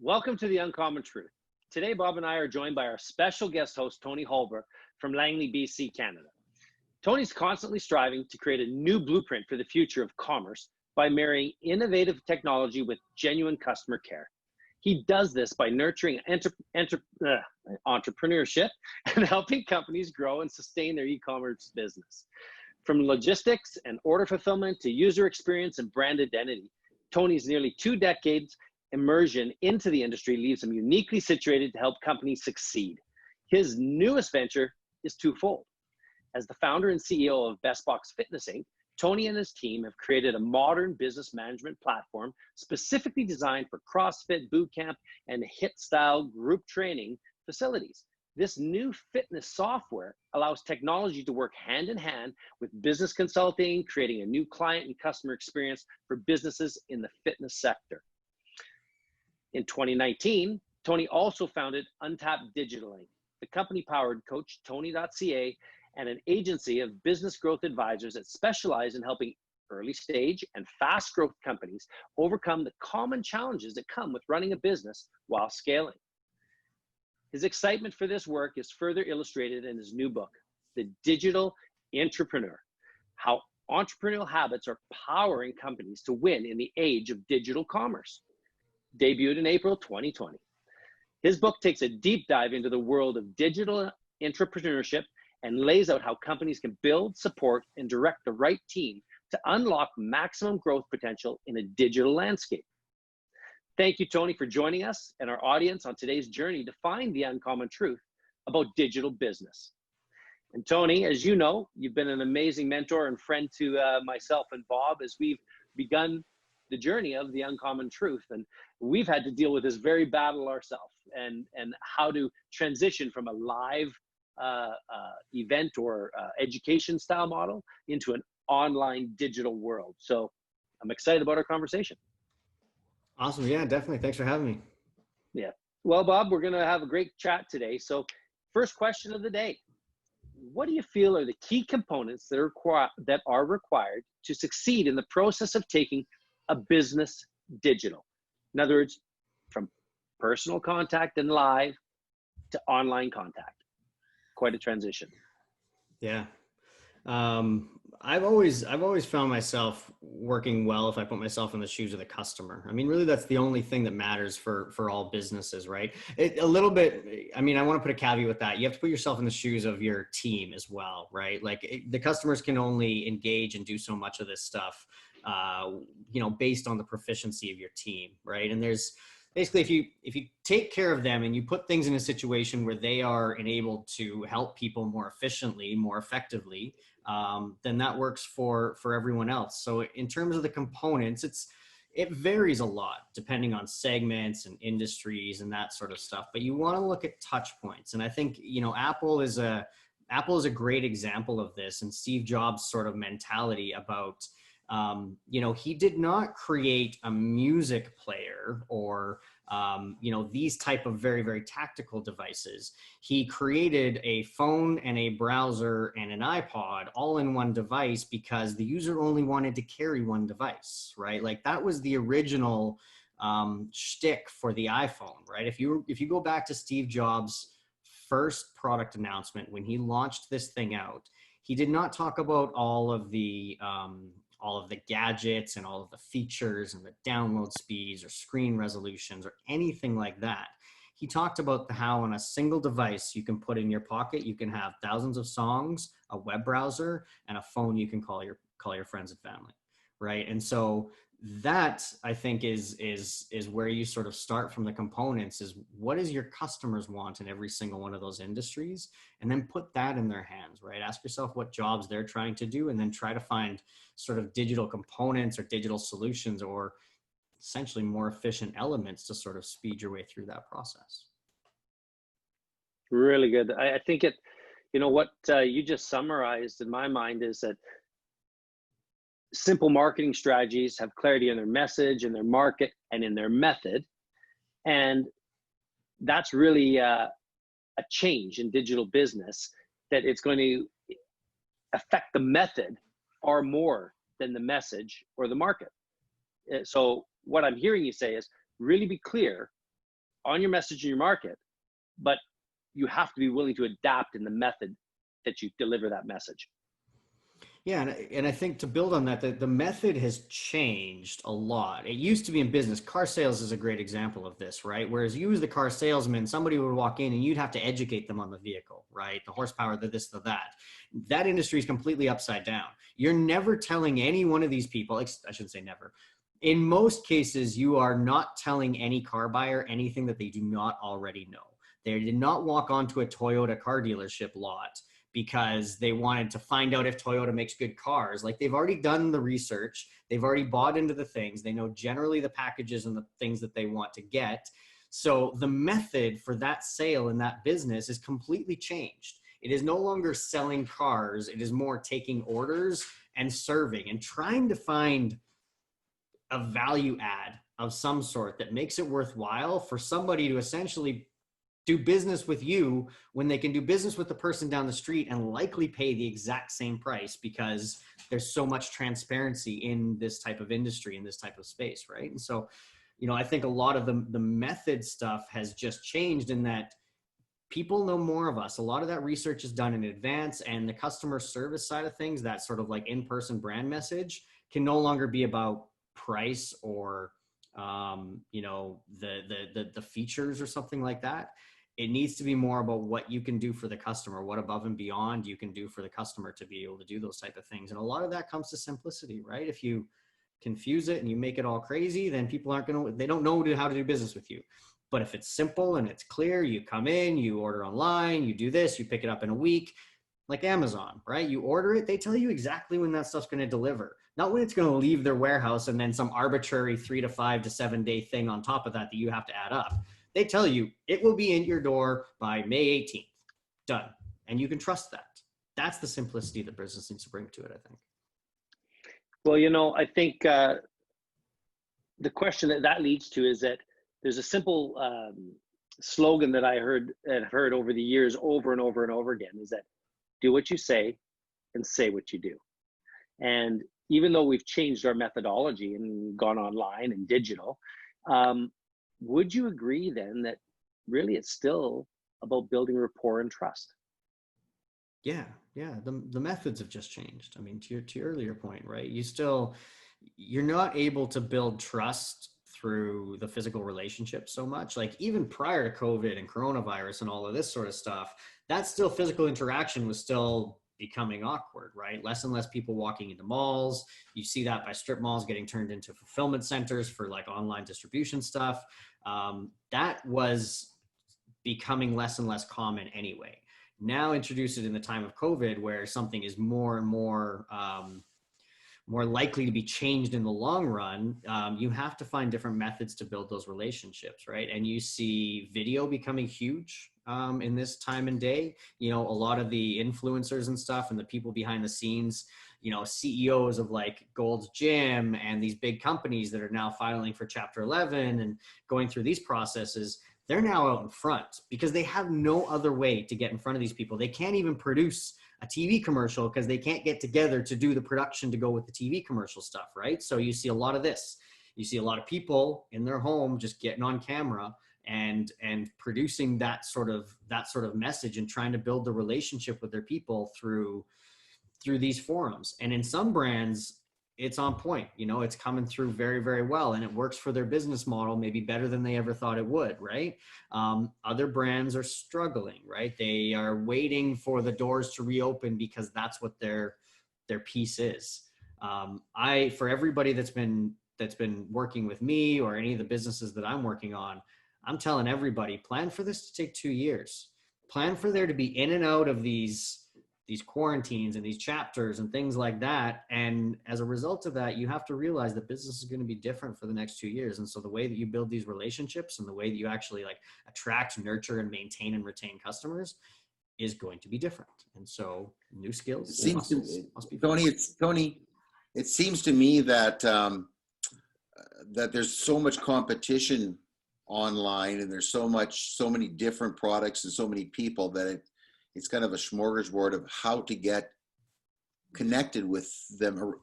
Welcome to the Uncommon Truth. Today, Bob and I are joined by our special guest host, Tony Holbrook from Langley, BC, Canada. Tony's constantly striving to create a new blueprint for the future of commerce by marrying innovative technology with genuine customer care. He does this by nurturing entrepreneurship and helping companies grow and sustain their e-commerce business. From logistics and order fulfillment to user experience and brand identity, Tony's nearly 2 decades immersion into the industry leaves him uniquely situated to help companies succeed. His newest venture is twofold. As the founder and CEO of Best Box Fitness Inc., Tony and his team have created a modern business management platform specifically designed for CrossFit, boot camp, and HIIT-style group training facilities. This new fitness software allows technology to work hand in hand with business consulting, creating a new client and customer experience for businesses in the fitness sector. In 2019, Tony also founded Untapped Digital Inc., the company-powered CoachTony.ca, and an agency of business growth advisors that specialize in helping early-stage and fast-growth companies overcome the common challenges that come with running a business while scaling. His excitement for this work is further illustrated in his new book, The Digital Entrepreneur: How Entrepreneurial Habits Are Powering Companies to Win in the Age of Digital Commerce. Debuted in April 2020. His book takes a deep dive into the world of digital entrepreneurship and lays out how companies can build, support, and direct the right team to unlock maximum growth potential in a digital landscape. Thank you, Tony, for joining us and our audience on today's journey to find the uncommon truth about digital business. And Tony, as you know, you've been an amazing mentor and friend to myself and Bob as we've begun the journey of the uncommon truth. And we've had to deal with this very battle ourselves and how to transition from a live event or education style model into an online digital world. So I'm excited about our conversation. Awesome. Yeah, definitely. Thanks for having me. Yeah. Well, Bob, we're going to have a great chat today. So first question of the day: what do you feel are the key components that are required to succeed in the process of taking a business digital? In other words, from personal contact and live to online contact. Quite a transition. Yeah. I've always found myself working well if I put myself in the shoes of the customer. I mean, really, that's the only thing that matters for all businesses, right? A little bit, I mean, I want to put a caveat with that. You have to put yourself in the shoes of your team as well, right? Like the customers can only engage and do so much of this stuff, based on the proficiency of your team, right? And there's basically, if you take care of them and you put things in a situation where they are enabled to help people more efficiently, more effectively, then that works for everyone else. So in terms of the components, it varies a lot depending on segments and industries and that sort of stuff. But you want to look at touch points, and I think Apple is a great example of this, and Steve Jobs' sort of mentality about. He did not create a music player or, these type of very, very tactical devices. He created a phone and a browser and an iPod all in one device because the user only wanted to carry one device, right? Like that was the original shtick for the iPhone, right? If you go back to Steve Jobs' first product announcement, when he launched this thing out, he did not talk about all of the gadgets and all of the features and the download speeds or screen resolutions or anything like that. He talked about how on a single device you can put in your pocket, you can have thousands of songs, a web browser, and a phone you can call your friends and family, right? And so that, I think, is where you sort of start from the components, is what does your customers want in every single one of those industries, and then put that in their hands, right? Ask yourself what jobs they're trying to do, and then try to find sort of digital components or digital solutions or essentially more efficient elements to sort of speed your way through that process. Really good. I think what you just summarized in my mind is that simple marketing strategies have clarity in their message, in their market, and in their method. And that's really a change in digital business, that it's going to affect the method far more than the message or the market. So what I'm hearing you say is really be clear on your message in your market, but you have to be willing to adapt in the method that you deliver that message. Yeah, and I think to build on that, the method has changed a lot. It used to be in business. Car sales is a great example of this, right? Whereas you as the car salesman, somebody would walk in and you'd have to educate them on the vehicle, right? The horsepower, the this, the that. That industry is completely upside down. You're never telling any one of these people, I shouldn't say never. In most cases, you are not telling any car buyer anything that they do not already know. They did not walk onto a Toyota car dealership lot because they wanted to find out if Toyota makes good cars. Like, they've already done the research. They've already bought into the things. They know generally the packages and the things that they want to get. So the method for that sale in that business is completely changed. It is no longer selling cars. It is more taking orders and serving and trying to find a value add of some sort that makes it worthwhile for somebody to essentially do business with you when they can do business with the person down the street and likely pay the exact same price, because there's so much transparency in this type of industry, in this type of space, right? And so, I think a lot of the method stuff has just changed in that people know more of us. A lot of that research is done in advance, and the customer service side of things, that sort of like in-person brand message, can no longer be about price or the features or something like that. It needs to be more about what you can do for the customer, what above and beyond you can do for the customer to be able to do those type of things. And a lot of that comes to simplicity, right? If you confuse it and you make it all crazy, then people they don't know how to do business with you. But if it's simple and it's clear, you come in, you order online, you do this, you pick it up in a week, like Amazon, right? You order it, they tell you exactly when that stuff's going to deliver, not when it's going to leave their warehouse and then some arbitrary 3 to 5 to 7 day thing on top of that you have to add up. They tell you it will be in your door by May 18th. Done. And you can trust that. That's the simplicity that business needs to bring to it, I think. Well, I think the question that leads to is that there's a simple slogan that I heard over the years over and over and over again, is that do what you say and say what you do. And even though we've changed our methodology and gone online and digital, would you agree then that really it's still about building rapport and trust? Yeah. The methods have just changed. I mean, to your earlier point, right? You're not able to build trust through the physical relationship so much. Like, even prior to COVID and coronavirus and all of this sort of stuff, that still physical interaction was still becoming awkward, right? Less and less people walking into malls. You see that by strip malls getting turned into fulfillment centers for like online distribution stuff. That was becoming less and less common anyway. Now introduce it in the time of COVID, where something is more and more likely to be changed in the long run. You have to find different methods to build those relationships, right? And you see video becoming huge in this time and day. A lot of the influencers and stuff and the people behind the scenes, CEOs of like Gold's Gym and these big companies that are now filing for Chapter 11 and going through these processes, they're now out in front because they have no other way to get in front of these people. They can't even produce a TV commercial because they can't get together to do the production to go with the TV commercial stuff, right? So you see a lot of this. You see a lot of people in their home just getting on camera and producing that sort of message and trying to build the relationship with their people through these forums. And in some brands, it's on point. It's coming through very, very well, and it works for their business model, maybe better than they ever thought it would, right? Other brands are struggling, right? They are waiting for the doors to reopen because that's what their piece is. For everybody that's been working with me or any of the businesses that I'm working on, I'm telling everybody, plan for this to take 2 years. Plan for there to be in and out of these quarantines and these chapters and things like that. And as a result of that, you have to realize that business is going to be different for the next 2 years. And so the way that you build these relationships and the way that you actually like attract, nurture, and maintain and retain customers is going to be different. And so new skills. Must be Tony, it seems to me that that there's so much competition online, and there's so many different products and so many people that it's kind of a smorgasbord of how to get connected with them,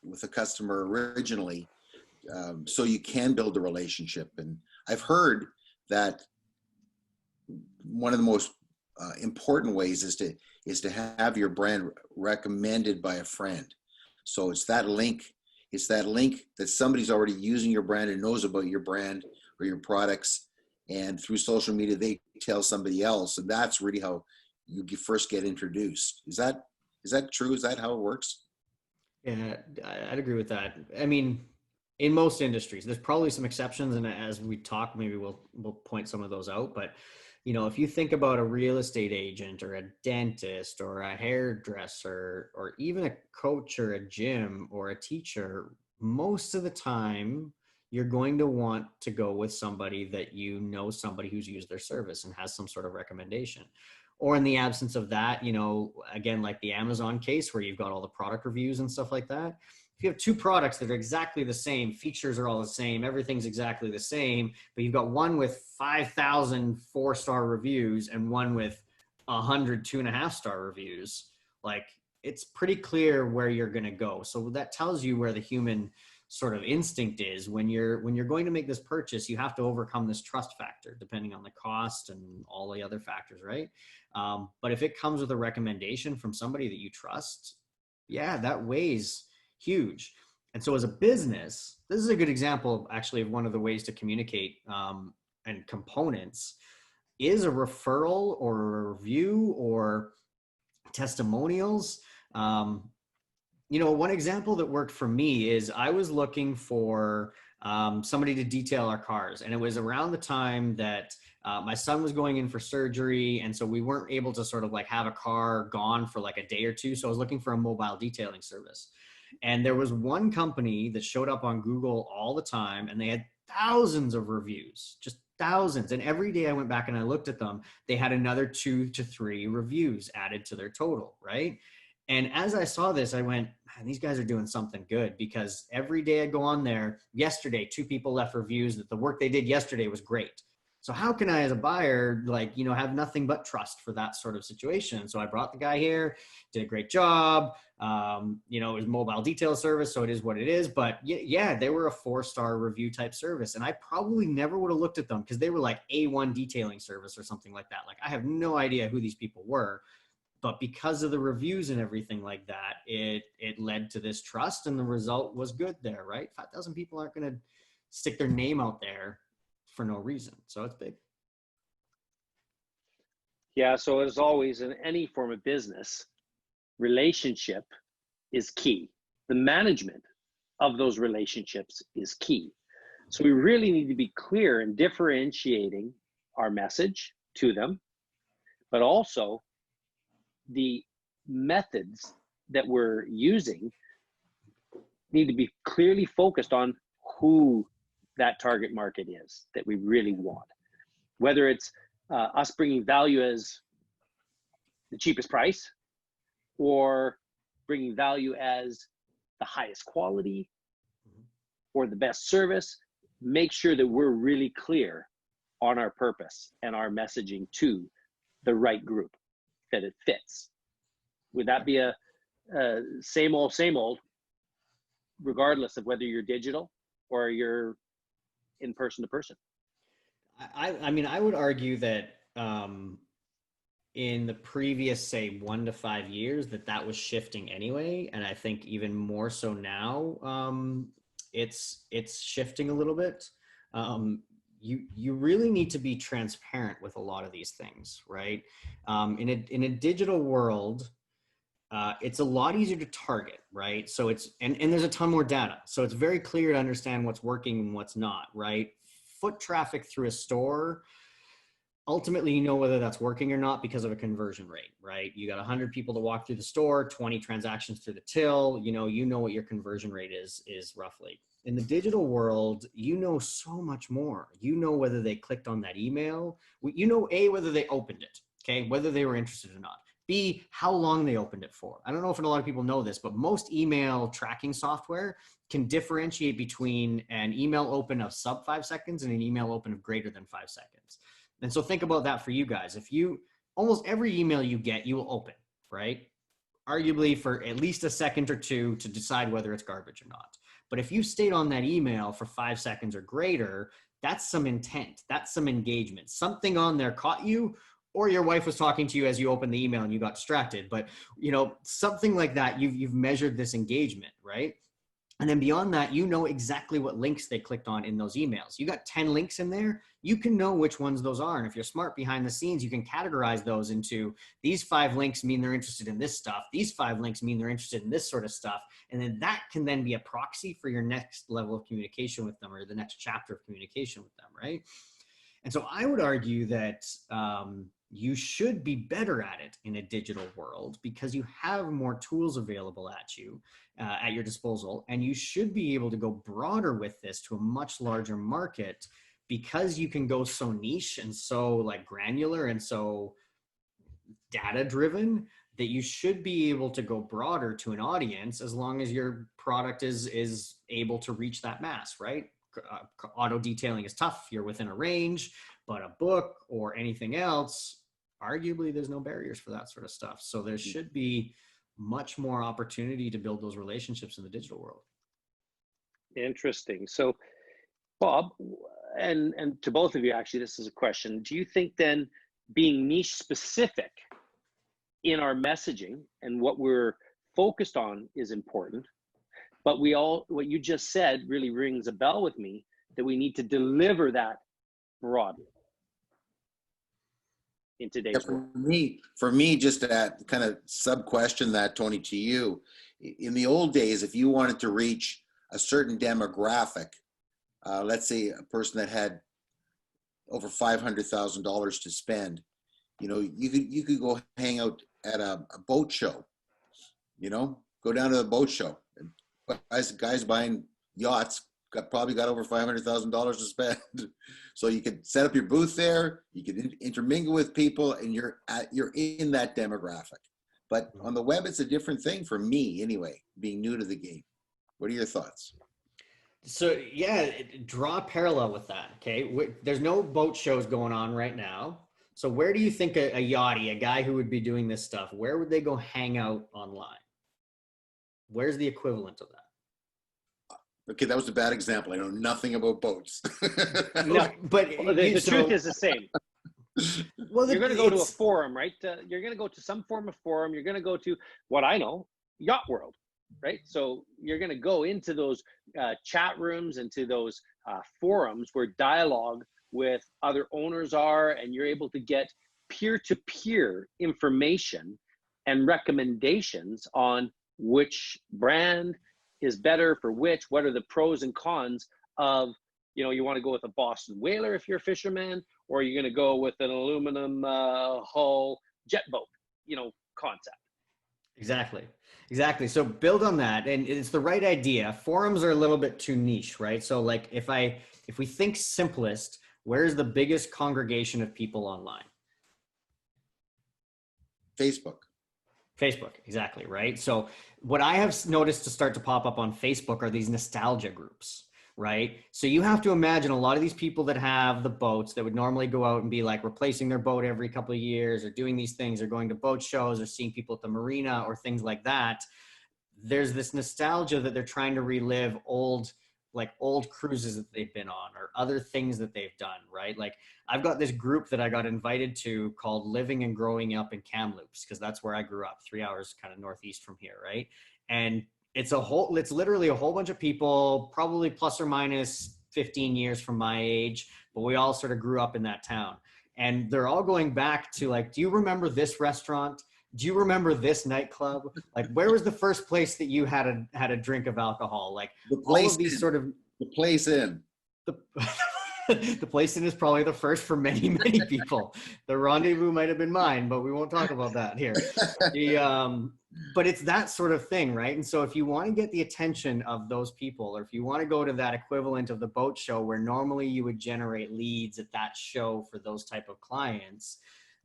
with the customer originally, so you can build a relationship. And I've heard that one of the most important ways is to have your brand recommended by a friend. So it's that link that somebody's already using your brand and knows about your brand or your products, and through social media they tell somebody else, and that's really how you first get introduced. Is that true? Is that how it works? Yeah, I'd agree with that. I mean, in most industries, there's probably some exceptions, and as we talk, maybe we'll point some of those out. But if you think about a real estate agent or a dentist or a hairdresser or even a coach or a gym or a teacher, most of the time you're going to want to go with somebody that somebody who's used their service and has some sort of recommendation. Or in the absence of that, again, like the Amazon case where you've got all the product reviews and stuff like that. If you have two products that are exactly the same, features are all the same, everything's exactly the same, but you've got one with 5,000 4-star reviews and one with 100 2.5-star reviews, like it's pretty clear where you're going to go. So that tells you where the human sort of instinct is. When you're going to make this purchase, you have to overcome this trust factor, depending on the cost and all the other factors, right? But if it comes with a recommendation from somebody that you trust, yeah, that weighs huge. And so as a business, this is a good example actually of one of the ways to communicate and components is a referral or a review or testimonials. One example that worked for me is I was looking for somebody to detail our cars. And it was around the time that my son was going in for surgery. And so we weren't able to sort of like have a car gone for like a day or two. So I was looking for a mobile detailing service. And there was one company that showed up on Google all the time, and they had thousands of reviews, just thousands. And every day I went back and I looked at them, they had another 2 to 3 reviews added to their total, right? And as I saw this, I went, man, these guys are doing something good, because every day I go on there, yesterday, 2 people left reviews that the work they did yesterday was great. So how can I, as a buyer, have nothing but trust for that sort of situation? So I brought the guy here, did a great job. It was mobile detail service, so it is what it is. But yeah, they were a 4-star review type service. And I probably never would have looked at them because they were like A1 detailing service or something like that. Like I have no idea who these people were. But because of the reviews and everything like that, it led to this trust, and the result was good there, right? 5,000 people aren't going to stick their name out there for no reason. So it's big. Yeah. So as always, in any form of business, relationship is key. The management of those relationships is key. So we really need to be clear in differentiating our message to them, but also the methods that we're using need to be clearly focused on who that target market is that we really want. Whether it's us bringing value as the cheapest price, or bringing value as the highest quality or the best service, make sure that we're really clear on our purpose and our messaging to the right group, that it fits. Would that be a same old, regardless of whether you're digital or you're in person to person? I mean, I would argue that in the previous, say, 1 to 5 years, that was shifting anyway. And I think even more so now, it's shifting a little bit. You really need to be transparent with a lot of these things, right? In a digital world, it's a lot easier to target, right? So and there's a ton more data. So it's very clear to understand what's working and what's not, right? Foot traffic through a store, ultimately, you know whether that's working or not because of a conversion rate, right? You got 100 people to walk through the store, 20 transactions through the till, you know what your conversion rate is roughly. In the digital world, you know so much more. You know whether they clicked on that email. You know, A, whether they opened it, okay? Whether they were interested or not. B, how long they opened it for. I don't know if a lot of people know this, but most email tracking software can differentiate between an email open of sub 5 seconds and an email open of greater than 5 seconds. And so think about that for you guys. If almost every email you get, you will open, right? Arguably for at least a second or two to decide whether it's garbage or not. But if you stayed on that email for 5 seconds or greater, That's some intent. That's some engagement. Something on there caught you, or your wife was talking to you as you opened the email and you got distracted. But, you know, something like that, you've measured this engagement, right? And then beyond that, you know exactly what links they clicked on in those emails. You got 10 links in there, you can know which ones those are. And if you're smart behind the scenes, you can categorize those into these 5 links mean they're interested in this stuff. These 5 links mean they're interested in this sort of stuff. And then that can then be a proxy for your next level of communication with them, or the next chapter of communication with them, right? And so I would argue that you should be better at it in a digital world, because you have more tools available at you, at your disposal, and you should be able to go broader with this to a much larger market, because you can go so niche and so like granular and so data driven that you should be able to go broader to an audience, as long as your product is able to reach that mass, right? Auto detailing is tough. You're within a range, but a book or anything else, arguably there's no barriers for that sort of stuff. So there should be much more opportunity to build those relationships in the digital world. Interesting. So Bob, and to both of you, actually, this is a question. Do you think then being niche specific in our messaging and what we're focused on is important? But what you just said really rings a bell with me, that we need to deliver that broadly in today's world. For me, just that kind of sub question that, Tony, to you, in the old days, if you wanted to reach a certain demographic, let's say a person that had over $500,000 to spend, you know, you could go hang out at a boat show, you know, go down to the boat show. Guys buying yachts probably got over $500,000 to spend. So you could set up your booth there, you could intermingle with people, and you're in that demographic. But on the web, it's a different thing for me anyway, being new to the game. What are your thoughts? So yeah, draw a parallel with that. Okay, there's no boat shows going on right now. So where do you think a yachty, a guy who would be doing this stuff, where would they go hang out online? Where's the equivalent of that? Okay, that was a bad example. I know nothing about boats. No, but the truth is the same. Well, you're going to go to a forum, right? You're going to go to some form of forum. You're going to go to what I know, Yacht World, right? So you're going to go into those chat rooms, into those forums where dialogue with other owners are, and you're able to get peer-to-peer information and recommendations on which brand is better for which, what are the pros and cons of, you know, you want to go with a Boston whaler if you're a fisherman, or you're going to go with an aluminum hull jet boat, you know, concept. Exactly. So build on that. And it's the right idea. Forums are a little bit too niche, right? So like if we think simplest, where's the biggest congregation of people online? Facebook, exactly, right? So what I have noticed to start to pop up on Facebook are these nostalgia groups, right? So you have to imagine a lot of these people that have the boats that would normally go out and be like replacing their boat every couple of years, or doing these things, or going to boat shows, or seeing people at the marina, or things like that. There's this nostalgia that they're trying to relive old cruises that they've been on, or other things that they've done, right? Like I've got this group that I got invited to called Living and Growing Up in Kamloops, because that's where I grew up, 3 hours kind of northeast from here, right? And it's literally a whole bunch of people, probably plus or minus 15 years from my age, but we all sort of grew up in that town. And they're all going back to like, do you remember this restaurant? Do you remember this nightclub? Like, where was the first place that you had a drink of alcohol? Like all of these sort of the Place Inn. The Place Inn is probably the first for many, many people. The Rendezvous might have been mine, but we won't talk about that here. But it's that sort of thing, right? And so if you want to get the attention of those people, or if you want to go to that equivalent of the boat show where normally you would generate leads at that show for those type of clients,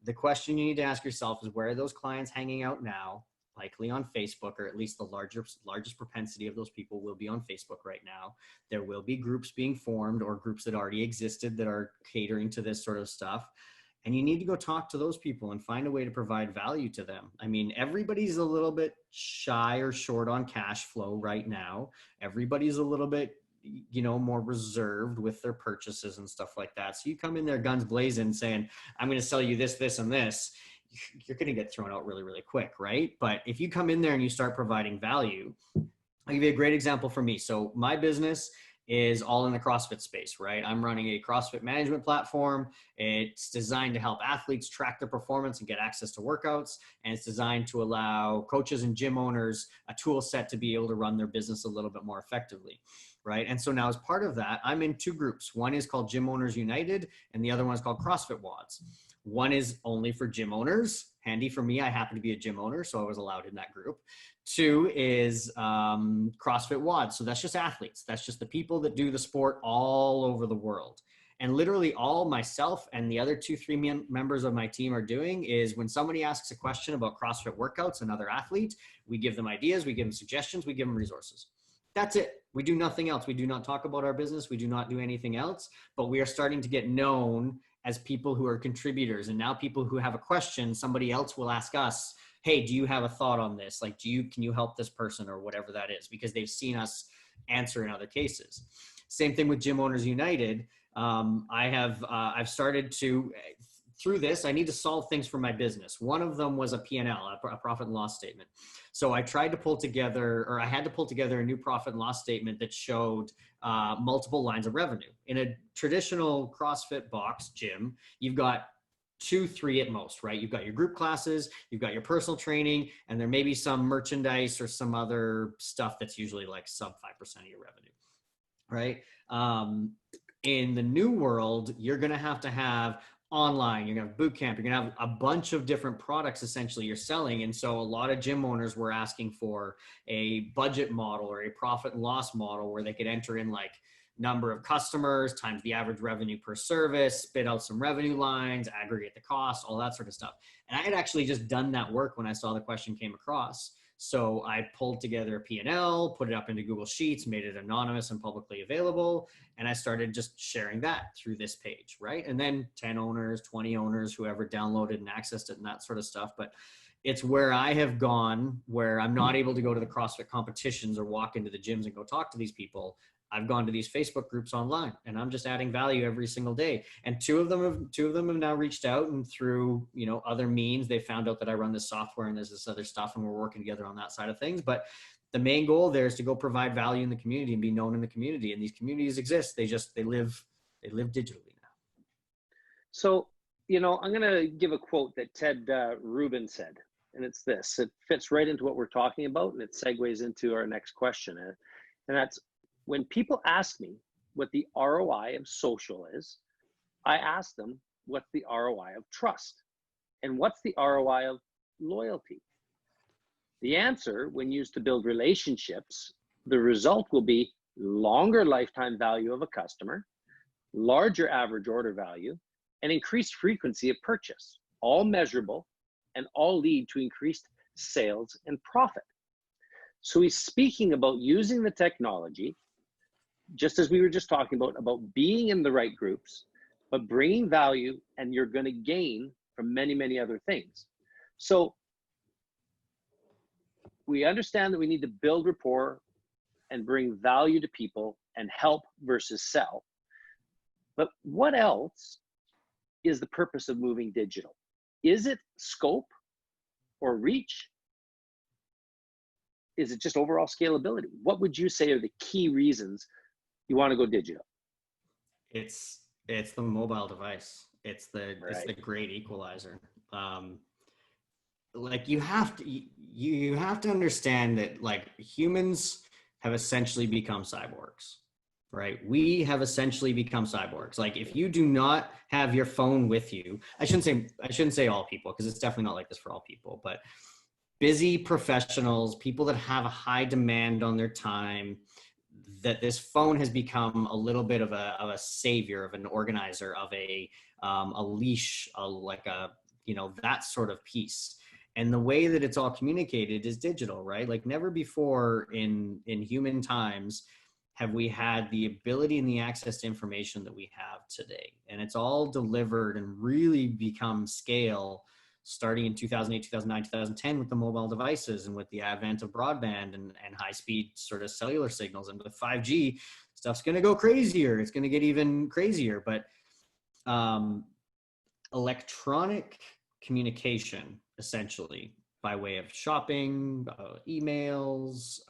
the question you need to ask yourself is, where are those clients hanging out now? Likely on Facebook, or at least the largest propensity of those people will be on Facebook right now. There will be groups being formed, or groups that already existed that are catering to this sort of stuff. And you need to go talk to those people and find a way to provide value to them. I mean, everybody's a little bit shy or short on cash flow right now. Everybody's a little bit more reserved with their purchases and stuff like that. So you come in there guns blazing saying, I'm going to sell you this, this, and this, you're going to get thrown out really, really quick, right? But if you come in there and you start providing value, I'll give you a great example for me. So my business is all in the CrossFit space, right? I'm running a CrossFit management platform. It's designed to help athletes track their performance and get access to workouts. And it's designed to allow coaches and gym owners a tool set to be able to run their business a little bit more effectively, right? And so now as part of that, I'm in two groups. One is called Gym Owners United, and the other one is called CrossFit WODs. One is only for gym owners. Handy for me, I happen to be a gym owner, so I was allowed in that group. Two is CrossFit WOD. So that's just athletes. That's just the people that do the sport all over the world. And literally all myself and the other 2-3 members of my team are doing is when somebody asks a question about CrossFit workouts, another athlete, we give them ideas, we give them suggestions, we give them resources. That's it. We do nothing else. We do not talk about our business. We do not do anything else, but we are starting to get known as people who are contributors. And now people who have a question, somebody else will ask us, hey, do you have a thought on this? Like, can you help this person or whatever that is? Because they've seen us answer in other cases. Same thing with Gym Owners United. I've started to, through this, I need to solve things for my business. One of them was a P&L, a profit and loss statement. So I tried to pull together, or I had to pull together a new profit and loss statement that showed multiple lines of revenue. In a traditional CrossFit box gym, you've got 2-3 at most, right? You've got your group classes, you've got your personal training, and there may be some merchandise or some other stuff that's usually like sub 5% of your revenue, right? In the new world, you're going to have online, you're going to have boot camp, you're going to have a bunch of different products essentially you're selling. And so a lot of gym owners were asking for a budget model or a profit and loss model where they could enter in like number of customers times the average revenue per service, spit out some revenue lines, aggregate the cost, all that sort of stuff. And I had actually just done that work when I saw the question came across. So I pulled together a P&L, put it up into Google Sheets, made it anonymous and publicly available. And I started just sharing that through this page, right? And then 10 owners, 20 owners, whoever downloaded and accessed it and that sort of stuff. But it's where I have gone, where I'm not able to go to the CrossFit competitions or walk into the gyms and go talk to these people. I've gone to these Facebook groups online and I'm just adding value every single day. And two of them have now reached out, and through, other means, they found out that I run this software and there's this other stuff and we're working together on that side of things. But the main goal there is to go provide value in the community and be known in the community. And these communities exist. They live digitally now. So, I'm going to give a quote that Ted Rubin said, and it's this. It fits right into what we're talking about, and it segues into our next question. And that's, when people ask me what the ROI of social is, I ask them, what's the ROI of trust? And what's the ROI of loyalty? The answer, when used to build relationships, the result will be longer lifetime value of a customer, larger average order value, and increased frequency of purchase, all measurable and all lead to increased sales and profit. So he's speaking about using the technology, just as we were just talking about being in the right groups, but bringing value, and you're going to gain from many, many other things. So we understand that we need to build rapport and bring value to people and help versus sell. But what else is the purpose of moving digital? Is it scope or reach? Is it just overall scalability? What would you say are the key reasons you want to go digital? It's the mobile device. It's the great equalizer. Like you have to understand that like humans have essentially become cyborgs, right? We have essentially become cyborgs. Like if you do not have your phone with you, I shouldn't say all people, because it's definitely not like this for all people, but busy professionals, people that have a high demand on their time, that this phone has become a little bit of a savior, of an organizer, of a leash, that sort of piece. And the way that it's all communicated is digital, right? Like never before in human times have we had the ability and the access to information that we have today. And it's all delivered and really become scale starting in 2008, 2009, 2010 with the mobile devices and with the advent of broadband and high-speed sort of cellular signals. And with 5G, stuff's going to go crazier. It's going to get even crazier. But electronic communication, essentially, by way of shopping, emails,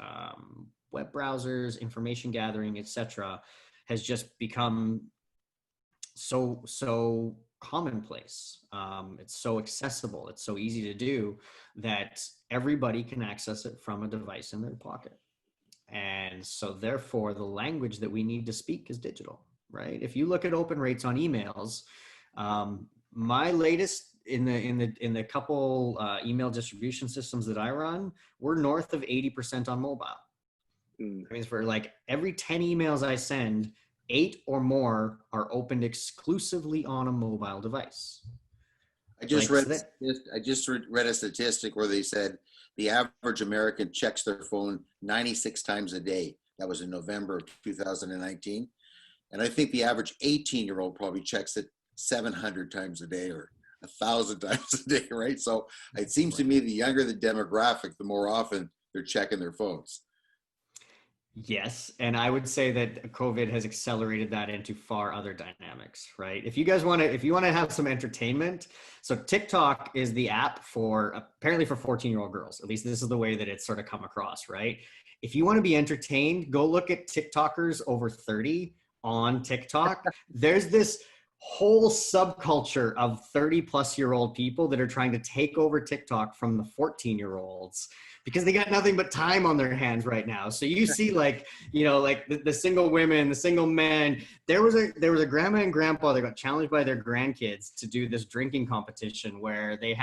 web browsers, information gathering, etc., has just become so commonplace. It's so accessible. It's so easy to do that everybody can access it from a device in their pocket. And so therefore the language that we need to speak is digital, right? If you look at open rates on emails, my latest in the couple email distribution systems that I run, we're north of 80% on mobile. That means for like every 10 emails I send, 8 or more are opened exclusively on a mobile device. I just read a statistic where they said the average American checks their phone 96 times a day. That was in November of 2019. And I think the average 18-year-old probably checks it 700 times a day or 1,000 times a day, right? So it seems to me the younger the demographic, the more often they're checking their phones. Yes, and I would say that COVID has accelerated that into far other dynamics, right? If you want to have some entertainment, so TikTok is the app for apparently for 14-year-old girls. At least this is the way that it's sort of come across, right? If you want to be entertained, go look at TikTokers over 30 on TikTok. There's this whole subculture of 30-plus-year-old people that are trying to take over TikTok from the 14-year-olds because they got nothing but time on their hands right now. So you see like the single women, the single men. There was a grandma and grandpa that got challenged by their grandkids to do this drinking competition where they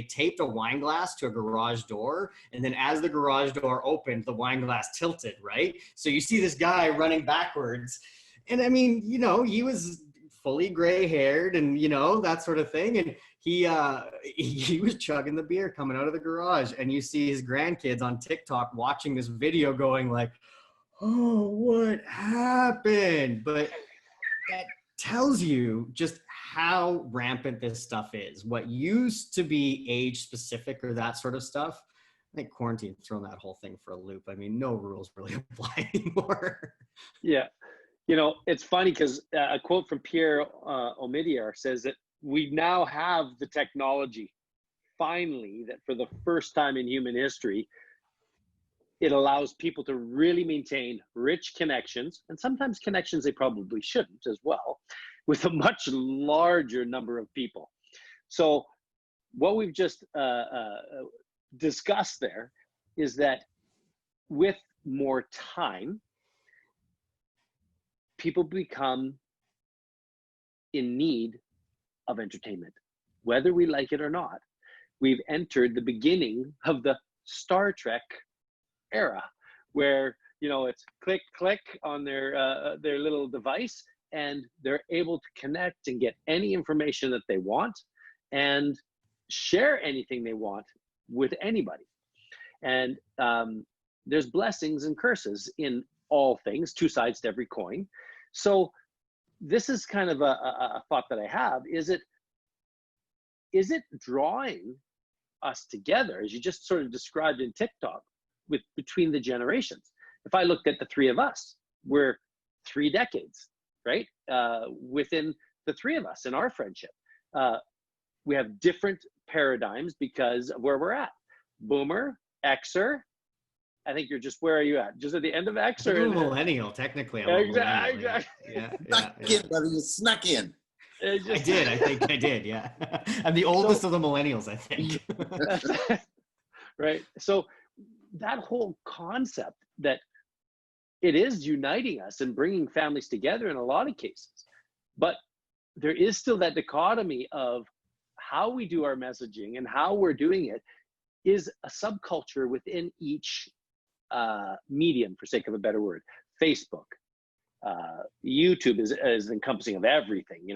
taped a wine glass to a garage door. And then as the garage door opened, the wine glass tilted, right? So you see this guy running backwards. And I mean, he was fully gray haired and, that sort of thing. And he was chugging the beer coming out of the garage, and you see his grandkids on TikTok watching this video going like, oh, what happened? But that tells you just how rampant this stuff is. What used to be age specific or that sort of stuff, I think quarantine's thrown that whole thing for a loop. I mean, no rules really apply anymore. Yeah. It's funny because a quote from Pierre Omidyar says that we now have the technology, finally, that for the first time in human history, it allows people to really maintain rich connections, and sometimes connections they probably shouldn't as well, with a much larger number of people. So what we've just discussed there is that with more time, people become in need of entertainment, whether we like it or not. We've entered the beginning of the Star Trek era, where it's click click on their little device, and they're able to connect and get any information that they want, and share anything they want with anybody. And there's blessings and curses in all things, two sides to every coin. So this is kind of a thought that I have. Is it drawing us together, as you just sort of described in TikTok, between the generations? If I looked at the three of us, we're 3 decades, right? Within the three of us in our friendship, we have different paradigms because of where we're at. Boomer, Xer. I think you're just, where are you at? Just at the end of X? Or I'm a millennial, technically. Exactly. In, buddy. You snuck in. I think I did, yeah. I'm the oldest of the millennials, I think. Right. So that whole concept that it is uniting us and bringing families together in a lot of cases, but there is still that dichotomy of how we do our messaging and how we're doing it is a subculture within each medium, for sake of a better word. Facebook, YouTube is encompassing of everything,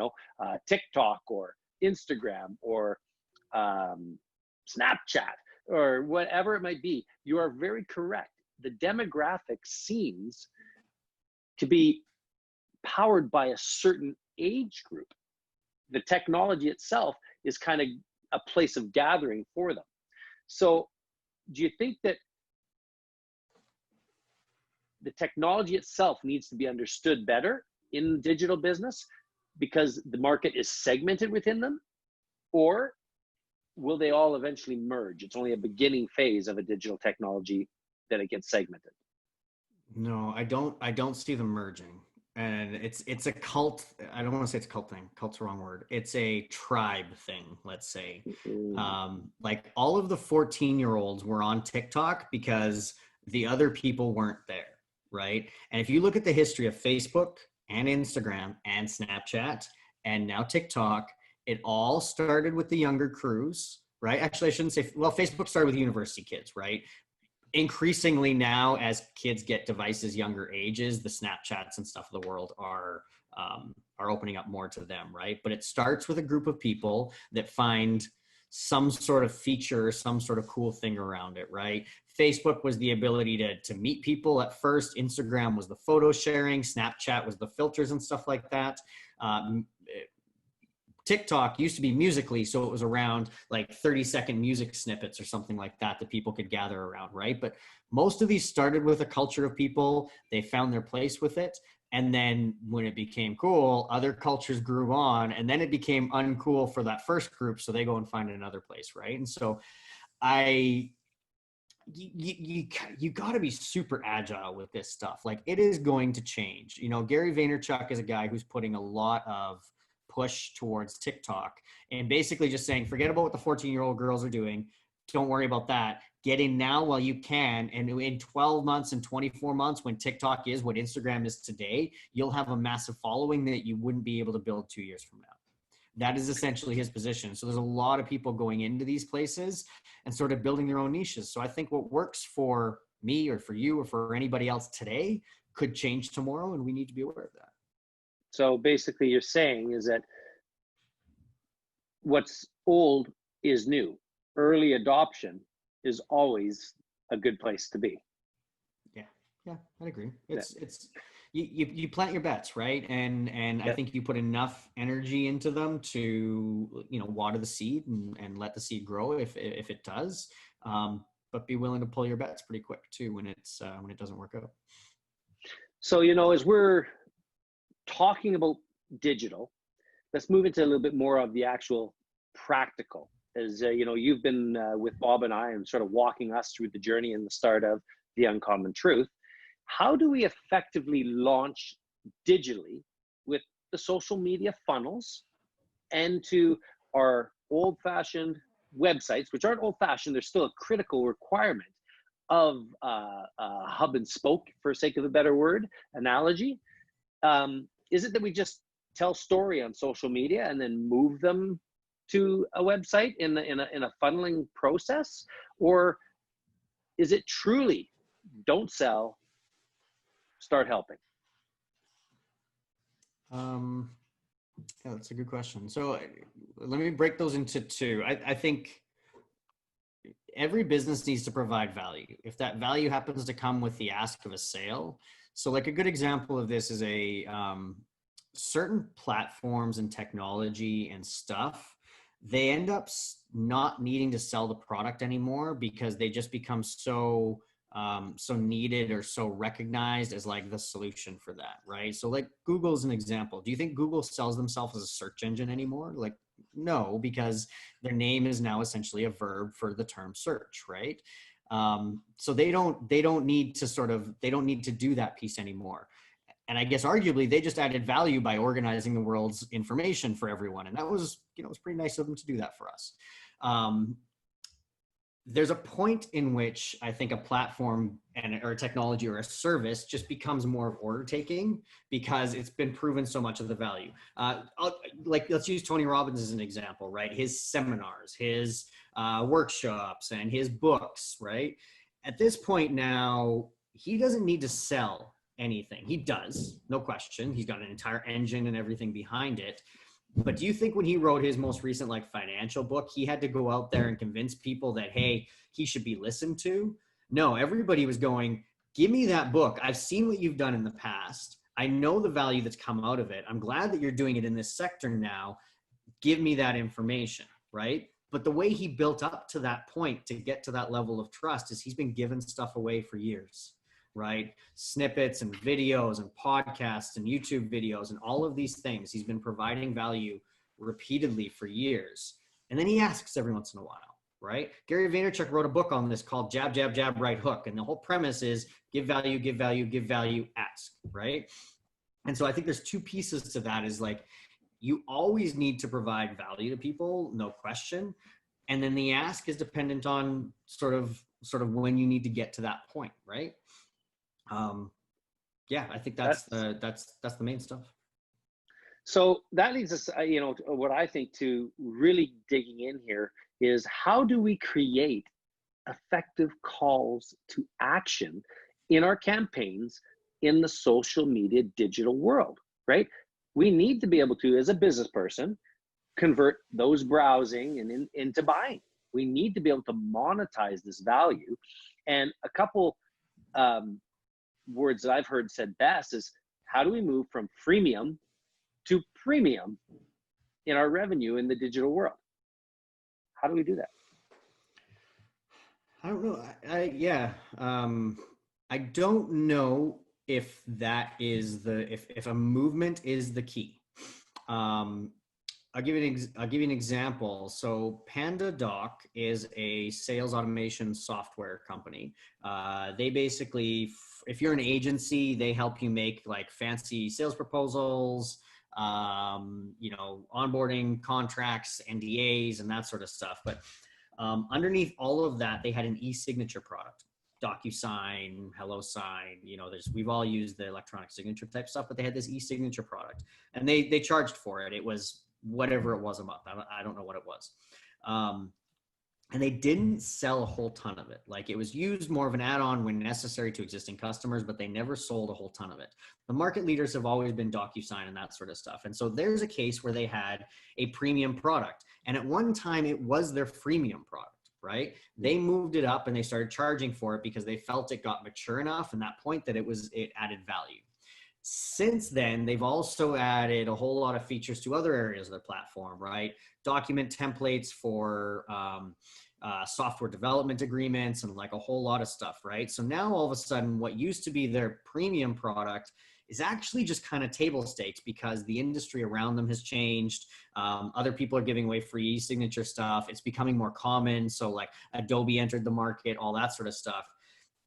TikTok or Instagram or Snapchat or whatever it might be. You are very correct. The demographic seems to be powered by a certain age group. The technology itself is kind of a place of gathering for them. So do you think that the technology itself needs to be understood better in digital business because the market is segmented within them? Or will they all eventually merge? It's only a beginning phase of a digital technology that it gets segmented. No, I don't see them merging. And it's a cult. I don't want to say it's a cult thing. Cult's the wrong word. It's a tribe thing, let's say. Like all of the 14-year-olds were on TikTok because the other people weren't there, right? And if you look at the history of Facebook and Instagram and Snapchat and now TikTok, it all started with the younger crews, right? Actually, I shouldn't say, well, Facebook started with university kids, right? Increasingly now, as kids get devices younger ages, the Snapchats and stuff of the world are opening up more to them, right? But it starts with a group of people that find some sort of feature, some sort of cool thing around it, right? Facebook was the ability to meet people at first. Instagram was the photo sharing. Snapchat was the filters and stuff like that. TikTok used to be Musical.ly, so it was around like 30-second music snippets or something like that that people could gather around, right? But most of these started with a culture of people. They found their place with it. And then when it became cool, other cultures grew on, and then it became uncool for that first group, so they go and find another place, right? And so you got to be super agile with this stuff. Like, it is going to change. You know, Gary Vaynerchuk is a guy who's putting a lot of push towards TikTok and basically just saying, forget about what the 14-year-old girls are doing. Don't worry about that. Get in now while you can. And in 12 months and 24 months, when TikTok is what Instagram is today, you'll have a massive following that you wouldn't be able to build 2 years from now. That is essentially his position. So there's a lot of people going into these places and sort of building their own niches. So I think what works for me or for you or for anybody else today could change tomorrow, and we need to be aware of that. So basically you're saying is that what's old is new. Early adoption is always a good place to be. Yeah, I'd agree. It's you plant your bets, right? And I think you put enough energy into them to, you know, water the seed and let the seed grow if it does. But be willing to pull your bets pretty quick too when it doesn't work out. So, you know, as we're talking about digital, let's move into a little bit more of the actual practical. As you know, you've been with Bob and I and sort of walking us through the journey and the start of The Uncommon Truth. How do we effectively launch digitally with the social media funnels and to our old-fashioned websites, which aren't old-fashioned, they're still a critical requirement of hub and spoke, for sake of a better word, analogy? Is it that we just tell story on social media and then move them to a website in a funneling process? Or is it truly don't sell, start helping? Yeah, that's a good question. So let me break those into two. I think every business needs to provide value. If that value happens to come with the ask of a sale. So like a good example of this is a certain platforms and technology and stuff, they end up not needing to sell the product anymore because they just become so needed or so recognized as like the solution for that, right? So like Google's an example. Do you think Google sells themselves as a search engine anymore? Like, no, because their name is now essentially a verb for the term search, right? So they don't need to do that piece anymore. And I guess arguably they just added value by organizing the world's information for everyone. And that was, you know, it was pretty nice of them to do that for us. There's a point in which I think a platform or a technology or a service just becomes more of order taking because it's been proven so much of the value. Like, let's use Tony Robbins as an example, right? His seminars, his workshops, and his books, right? At this point now, he doesn't need to sell anything. He does, no question. He's got an entire engine and everything behind it. But do you think when he wrote his most recent like financial book, he had to go out there and convince people that, hey, he should be listened to? No, everybody was going, give me that book. I've seen what you've done in the past. I know the value that's come out of it. I'm glad that you're doing it in this sector now. Give me that information, right? But the way he built up to that point to get to that level of trust is he's been giving stuff away for years, right? Snippets and videos and podcasts and YouTube videos and all of these things. He's been providing value repeatedly for years. And then he asks every once in a while, right? Gary Vaynerchuk wrote a book on this called Jab, Jab, Jab, Right Hook. And the whole premise is give value, give value, give value, ask, right? And so I think there's two pieces to that is like, you always need to provide value to people, no question. And then the ask is dependent on sort of when you need to get to that point, right? Yeah, I think that's the main stuff. So that leads us, to what I think to really digging in here is how do we create effective calls to action in our campaigns in the social media digital world, right? We need to be able to, as a business person, convert those browsing and into buying. We need to be able to monetize this value. And a couple words that I've heard said best is, how do we move from freemium to premium in our revenue in the digital world? How do we do that? I don't know. I don't know if that is if a movement is the key. I'll give you an example. So PandaDoc is a sales automation software company. They basically, if you're an agency, they help you make like fancy sales proposals, onboarding contracts, NDAs, and that sort of stuff. But underneath all of that, they had an e-signature product. DocuSign, HelloSign, we've all used the electronic signature type stuff, but they had this e-signature product and they charged for it. It was whatever it was a month. I don't know what it was. And they didn't sell a whole ton of it. Like, it was used more of an add-on when necessary to existing customers, but they never sold a whole ton of it. The market leaders have always been DocuSign and that sort of stuff. And so there's a case where they had a premium product. And at one time it was their freemium product. Right? They moved it up and they started charging for it because they felt it got mature enough and that point that it added value. Since then, they've also added a whole lot of features to other areas of their platform, right? Document templates for software development agreements and like a whole lot of stuff, right? So now all of a sudden, what used to be their premium product is actually just kind of table stakes because the industry around them has changed. Other people are giving away free e-signature stuff. It's becoming more common. So like Adobe entered the market, all that sort of stuff.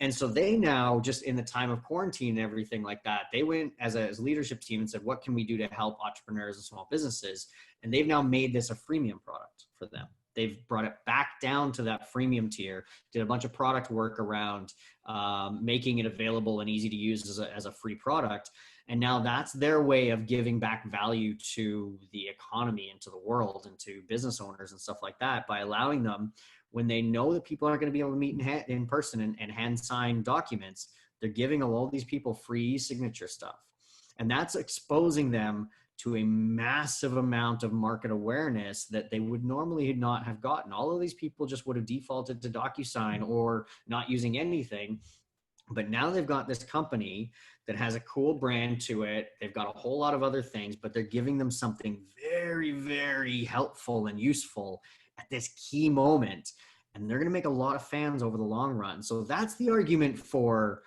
And so they now, just in the time of quarantine and everything like that, they went as a leadership team and said, what can we do to help entrepreneurs and small businesses? And they've now made this a freemium product for them. They've brought it back down to that freemium tier, did a bunch of product work around making it available and easy to use as a free product. And now that's their way of giving back value to the economy and to the world and to business owners and stuff like that by allowing them, when they know that people aren't going to be able to meet in person and hand sign documents, they're giving all these people free signature stuff. And that's exposing them to a massive amount of market awareness that they would normally not have gotten. All of these people just would have defaulted to DocuSign or not using anything. But now they've got this company that has a cool brand to it. They've got a whole lot of other things, but they're giving them something very, very helpful and useful at this key moment. And they're going to make a lot of fans over the long run. So that's the argument for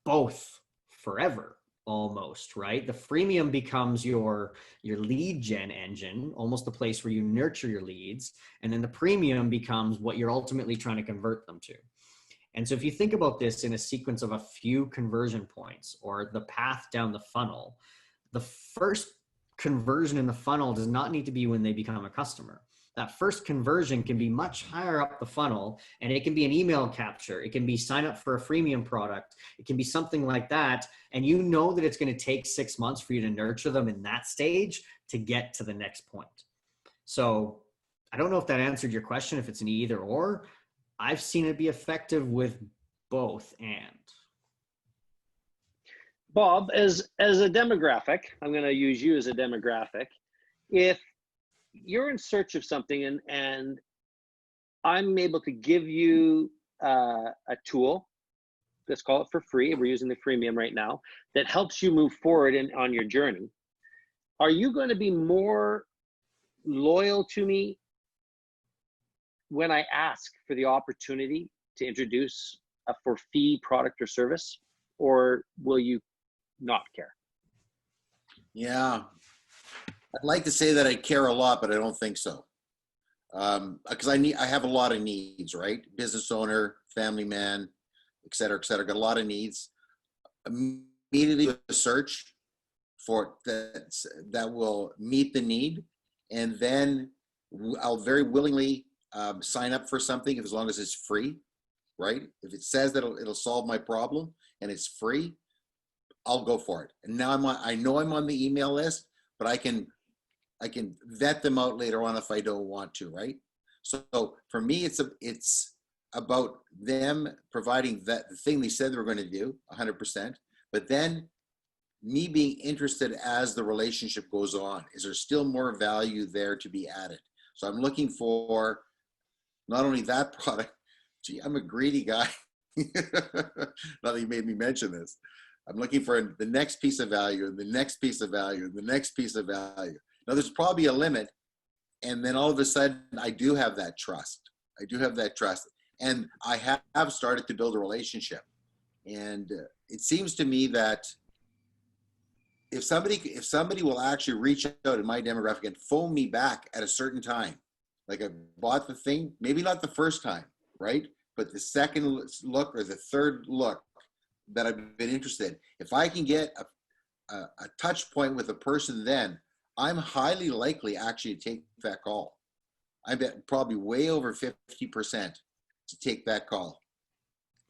both forever. Almost, right? The freemium becomes your lead gen engine, almost the place where you nurture your leads. And then the premium becomes what you're ultimately trying to convert them to. And so if you think about this in a sequence of a few conversion points or the path down the funnel, the first conversion in the funnel does not need to be when they become a customer. That first conversion can be much higher up the funnel, and it can be an email capture. It can be sign up for a freemium product. It can be something like that. And you know that it's going to take 6 months for you to nurture them in that stage to get to the next point. So I don't know if that answered your question, if it's an either or. I've seen it be effective with both and. Bob, as a demographic, I'm going to use you as a demographic. If you're in search of something and I'm able to give you a tool, let's call it for free, we're using the freemium right now, that helps you move forward on your journey, are you going to be more loyal to me when I ask for the opportunity to introduce a for fee product or service, or will you not care? Yeah, I'd like to say that I care a lot, but I don't think so. Because I have a lot of needs, right? Business owner, family man, et cetera, et cetera. Got a lot of needs. Immediately with a search for that will meet the need, and then I'll very willingly sign up for something as long as it's free, right? If it says that it'll solve my problem and it's free, I'll go for it. And now I know I'm on the email list, but I can vet them out later on if I don't want to, right? So for me, it's about them providing that the thing they said they were going to do 100%, but then me being interested as the relationship goes on. Is there still more value there to be added? So I'm looking for not only that product. Gee, I'm a greedy guy. Now that you made me mention this, I'm looking for the next piece of value and the next piece of value and the next piece of value. Now there's probably a limit, and then all of a sudden I do have that trust. I do have that trust, and I have started to build a relationship. And it seems to me that if somebody will actually reach out in my demographic and phone me back at a certain time, like I bought the thing, maybe not the first time, right? But the second look or the third look that I've been interested in, if I can get a touch point with a person, then I'm highly likely actually to take that call. I bet probably way over 50% to take that call.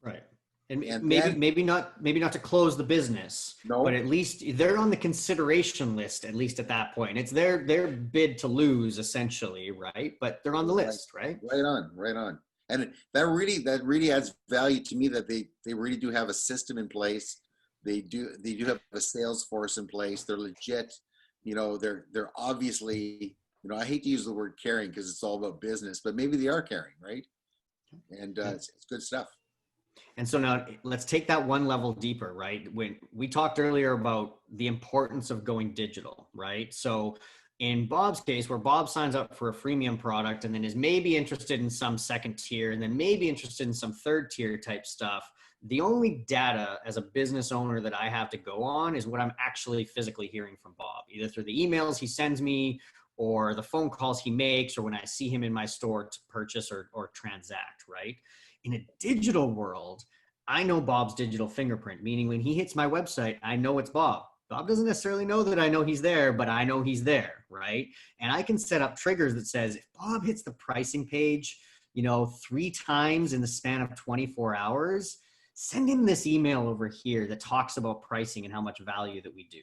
Right. And then, maybe not to close the business, no, but at least they're on the consideration list, at least at that point. It's their bid to lose, essentially, right? But they're on the list, right? Right on. And that really adds value to me, that they really do have a system in place. They do have a sales force in place. They're legit. They're obviously, I hate to use the word caring because it's all about business, but maybe they are caring, right? And it's good stuff. And so now let's take that one level deeper, right? When we talked earlier about the importance of going digital, right? So in Bob's case, where Bob signs up for a freemium product and then is maybe interested in some second tier and then maybe interested in some third tier type stuff, the only data as a business owner that I have to go on is what I'm actually physically hearing from Bob, either through the emails he sends me or the phone calls he makes, or when I see him in my store to purchase or transact, right? In a digital world, I know Bob's digital fingerprint, meaning when he hits my website, I know it's Bob. Bob doesn't necessarily know that I know he's there, but I know he's there, right? And I can set up triggers that says, if Bob hits the pricing page, 3 times in the span of 24 hours, send him this email over here that talks about pricing and how much value that we do.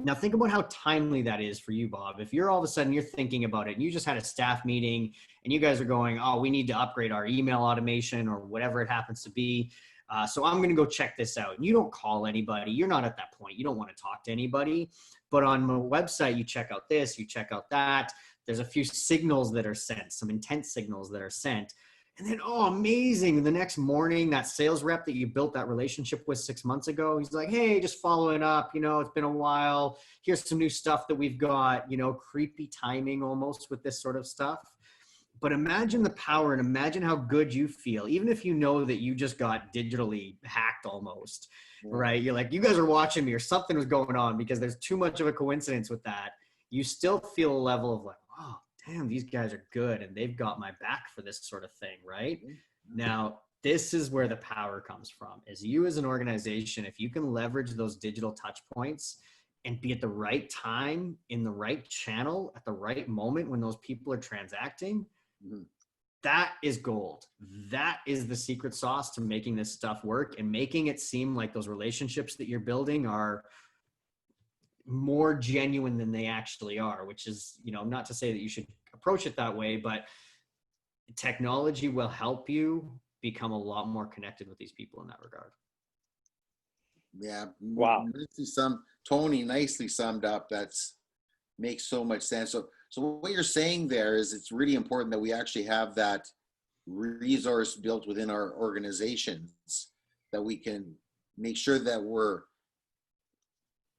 Now think about how timely that is for you, Bob. If you're all of a sudden you're thinking about it and you just had a staff meeting and you guys are going, oh, we need to upgrade our email automation or whatever it happens to be. So I'm going to go check this out. And you don't call anybody. You're not at that point. You don't want to talk to anybody. But on my website, you check out this, you check out that. There's a few signals that are sent, some intent signals that are sent. And then, oh, amazing. The next morning, that sales rep that you built that relationship with 6 months ago, he's like, hey, just following up. It's been a while. Here's some new stuff that we've got, creepy timing almost with this sort of stuff. But imagine the power and imagine how good you feel, even if you know that you just got digitally hacked almost, right? You're like, you guys are watching me or something was going on, because there's too much of a coincidence with that. You still feel a level of like, oh, damn, these guys are good and they've got my back for this sort of thing, right? Now, this is where the power comes from, is you as an organization, if you can leverage those digital touch points and be at the right time, in the right channel, at the right moment when those people are transacting, that is gold. That is the secret sauce to making this stuff work and making it seem like those relationships that you're building are more genuine than they actually are, which is, not to say that you should approach it that way, but technology will help you become a lot more connected with these people in that regard. Yeah. Wow. Tony nicely summed up. That's makes so much sense. So what you're saying there is it's really important that we actually have that resource built within our organizations, that we can make sure that we're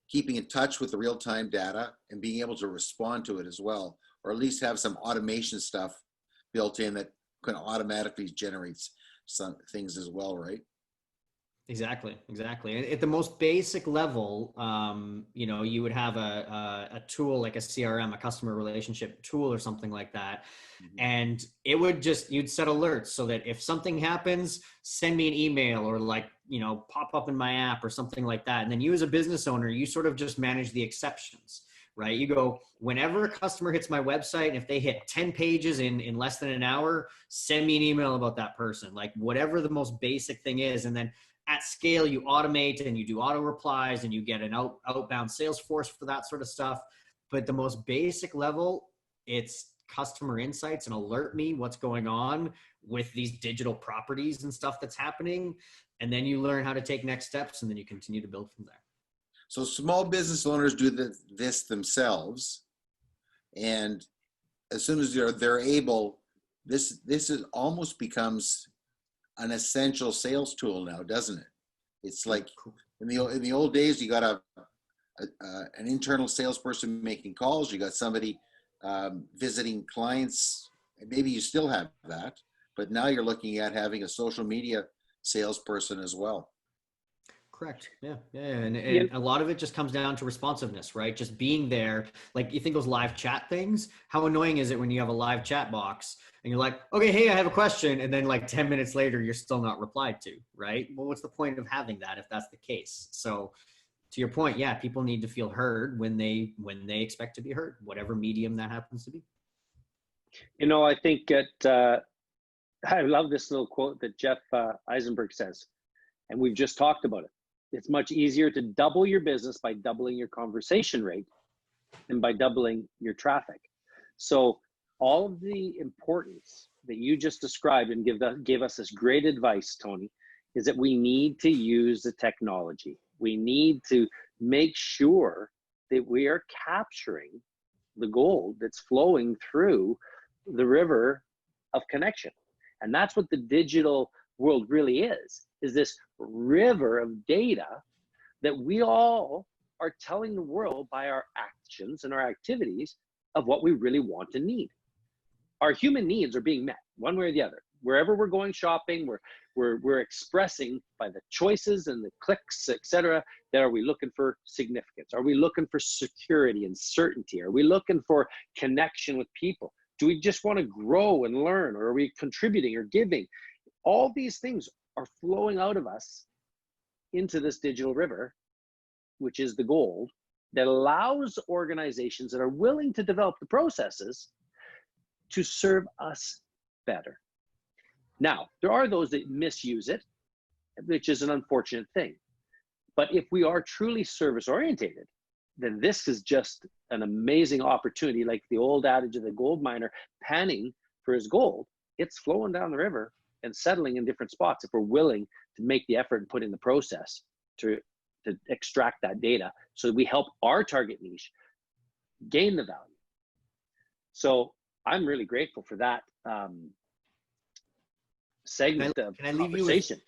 keeping in touch with the real-time data and being able to respond to it as well, or at least have some automation stuff built in that can automatically generate some things as well, right? Exactly. And at the most basic level, you would have a tool like a CRM, a customer relationship tool or something like that. Mm-hmm. And it would you'd set alerts so that if something happens, send me an email or pop up in my app or something like that. And then you as a business owner, you sort of just manage the exceptions, right? You go, whenever a customer hits my website, and if they hit 10 pages in less than an hour, send me an email about that person, like whatever the most basic thing is. And then at scale, you automate and you do auto replies and you get an outbound sales force for that sort of stuff. But the most basic level, it's customer insights and alert me what's going on with these digital properties and stuff that's happening. And then you learn how to take next steps, and then you continue to build from there. So small business owners do this themselves. And as soon as they're able, this is almost becomes an essential sales tool now, doesn't it? It's like in the old days, you got an internal salesperson making calls. You got somebody visiting clients. Maybe you still have that, but now you're looking at having a social media salesperson as well. Correct. Yeah. And a lot of it just comes down to responsiveness, right? Just being there. Like, you think those live chat things, how annoying is it when you have a live chat box and you're like, okay, hey, I have a question. And then like 10 minutes later, you're still not replied to, right? Well, what's the point of having that if that's the case? So to your point, yeah, people need to feel heard when they expect to be heard, whatever medium that happens to be. I think I love this little quote that Jeff Eisenberg says, and we've just talked about it. It's much easier to double your business by doubling your conversation rate than by doubling your traffic. So all of the importance that you just described and gave us this great advice, Tony, is that we need to use the technology. We need to make sure that we are capturing the gold that's flowing through the river of connection. And that's what the digital world really is this river of data that we all are telling the world by our actions and our activities of what we really want and need. Our human needs are being met one way or the other. Wherever we're going shopping, we're expressing by the choices and the clicks, etc. That are we looking for significance? Are we looking for security and certainty? Are we looking for connection with people? Do we just want to grow and learn, or are we contributing or giving? All these things are flowing out of us into this digital river, which is the gold that allows organizations that are willing to develop the processes to serve us better. Now, there are those that misuse it, which is an unfortunate thing. But if we are truly service orientated, then this is just an amazing opportunity. Like the old adage of the gold miner panning for his gold, it's flowing down the river and settling in different spots if we're willing to make the effort and put in the process to extract that data so that we help our target niche gain the value. So I'm really grateful for that segment of conversation.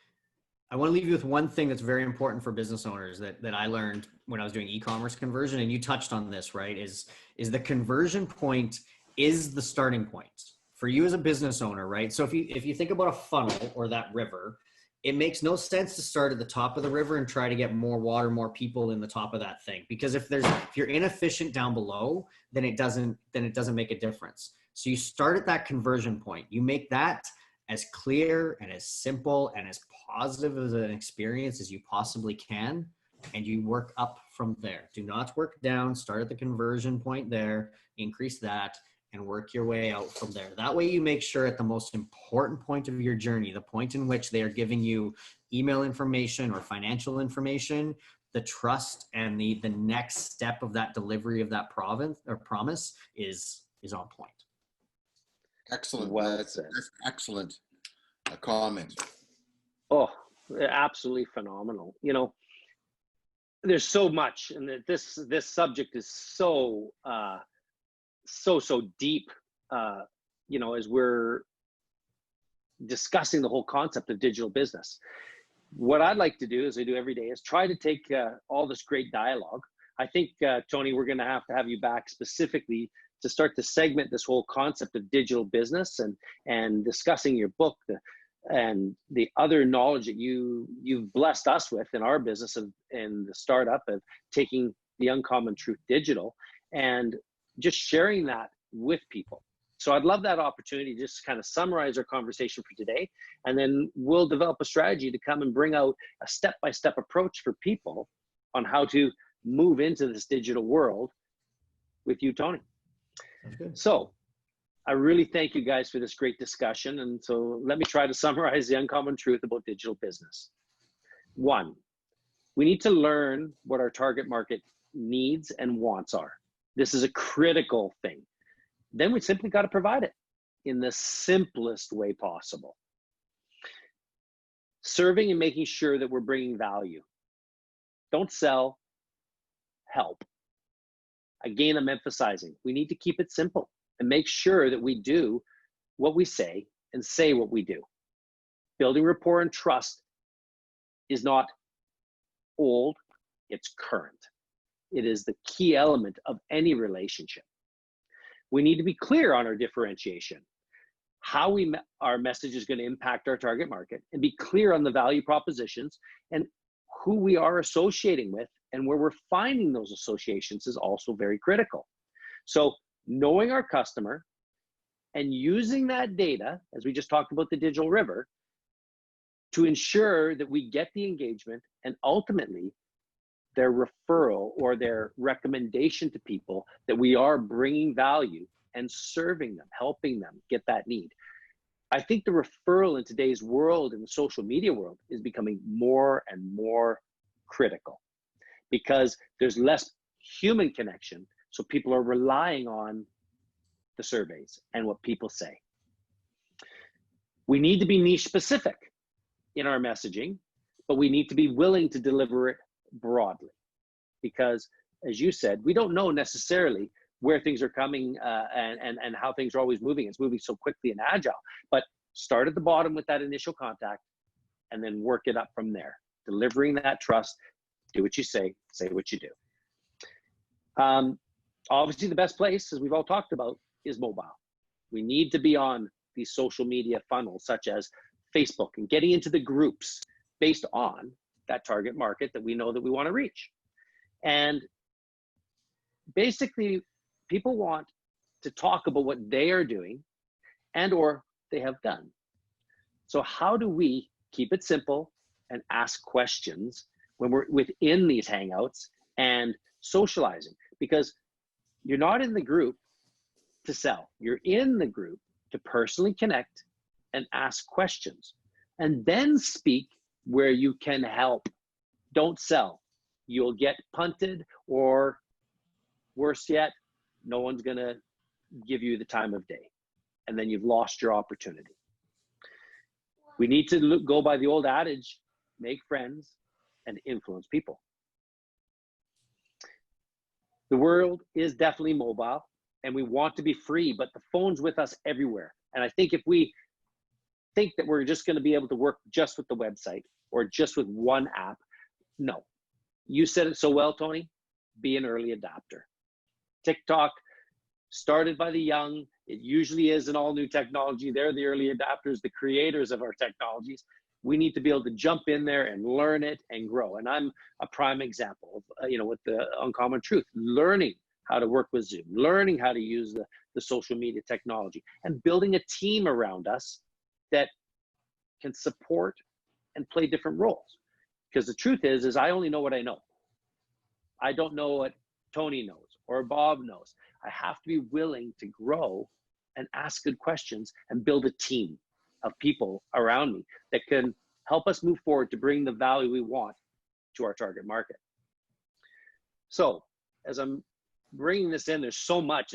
I want to leave you with one thing that's very important for business owners that I learned when I was doing e-commerce conversion, and you touched on this, right? Is the conversion point is the starting point for you as a business owner, right? So if you think about a funnel or that river, it makes no sense to start at the top of the river and try to get more water, more people in the top of that thing. Because if you're inefficient down below, then it doesn't make a difference. So you start at that conversion point. You make that as clear and as simple and as positive as an experience as you possibly can, and you work up from there. Do not work down. Start at the conversion point there, increase that, and work your way out from there. That way you make sure at the most important point of your journey, the point in which they are giving you email information or financial information, the trust and the next step of that delivery of that promise is on point. Excellent. Well, that's excellent comment. Oh, absolutely phenomenal. There's so much, and this subject is so deep, as we're discussing the whole concept of digital business. What I'd like to do, as I do every day, is try to take all this great dialogue, I think, Tony, we're going to have you back specifically to start to segment this whole concept of digital business and discussing your book and the other knowledge that you've blessed us with in our business in the startup of taking the Uncommon Truth digital and just sharing that with people. So I'd love that opportunity to just kind of summarize our conversation for today, and then we'll develop a strategy to come and bring out a step-by-step approach for people on how to move into this digital world with you, Tony. That's good. So I really thank you guys for this great discussion. And so let me try to summarize the uncommon truth about digital business. 1, we need to learn what our target market needs and wants are. This is a critical thing. Then we simply got to provide it in the simplest way possible. Serving and making sure that we're bringing value. Don't sell, help. Again, I'm emphasizing, we need to keep it simple and make sure that we do what we say and say what we do. Building rapport and trust is not old, it's current. It is the key element of any relationship. We need to be clear on our differentiation, how our message is going to impact our target market, and be clear on the value propositions and who we are associating with, and where we're finding those associations is also very critical. So knowing our customer and using that data, as we just talked about the digital river, to ensure that we get the engagement and ultimately their referral or their recommendation to people that we are bringing value and serving them, helping them get that need. I think the referral in today's world, in the social media world, is becoming more and more critical because there's less human connection. So people are relying on the surveys and what people say. We need to be niche specific in our messaging, but we need to be willing to deliver it broadly because, as you said, we don't know necessarily where things are coming and how things are always moving. It's moving so quickly and agile, but start at the bottom with that initial contact and then work it up from there. Delivering that trust, do what you say what you do. Obviously the best place, as we've all talked about, is mobile. We need to be on these social media funnels such as Facebook and getting into the groups based on that target market that we know that we want to reach. And basically people want to talk about what they are doing and or they have done. So how do we keep it simple and ask questions when we're within these hangouts and socializing? Because you're not in the group to sell. You're in the group to personally connect and ask questions and then speak where you can help. Don't sell. You'll get punted, or worse yet, no one's gonna give you the time of day, and then you've lost your opportunity. We need to go by the old adage, make friends and influence people. The world is definitely mobile and we want to be free, but the phone's with us everywhere. And I think if we think that we're just going to be able to work just with the website or just with one app, no. You said it so well, Tony, be an early adopter. TikTok started by the young. It usually is an all new technology. They're the early adopters, the creators of our technologies. We need to be able to jump in there and learn it and grow. And I'm a prime example of, with the Uncommon Truth, learning how to work with Zoom, learning how to use the social media technology, and building a team around us that can support and play different roles. Because the truth is I only know what I know. I don't know what Tony knows or Bob knows. I have to be willing to grow and ask good questions and build a team of people around me that can help us move forward to bring the value we want to our target market. So as I'm bringing this in, there's so much,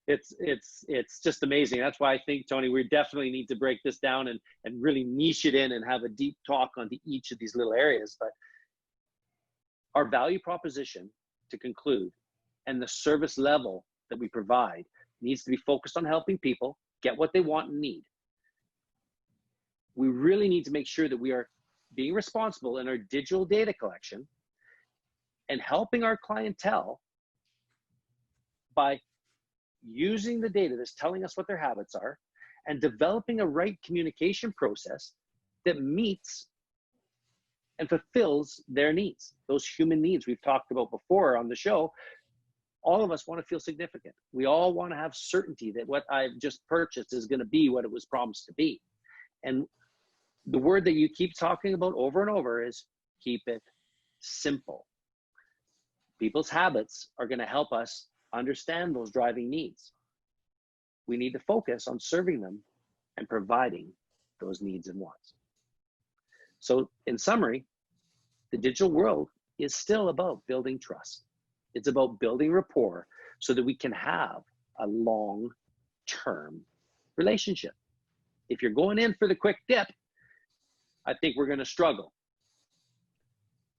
it's just amazing. That's why I think, Tony, we definitely need to break this down and really niche it in and have a deep talk onto each of these little areas. But our value proposition, to conclude, and the service level that we provide needs to be focused on helping people get what they want and need. We really need to make sure that we are being responsible in our digital data collection and helping our clientele by using the data that's telling us what their habits are and developing a right communication process that meets and fulfills their needs, those human needs we've talked about before on the show. All of us want to feel significant. We all want to have certainty that what I've just purchased is going to be what it was promised to be. And the word that you keep talking about over and over is keep it simple. People's habits are going to help us understand those driving needs. We need to focus on serving them and providing those needs and wants. So in summary, the digital world is still about building trust. It's about building rapport so that we can have a long-term relationship. If you're going in for the quick dip, I think we're going to struggle.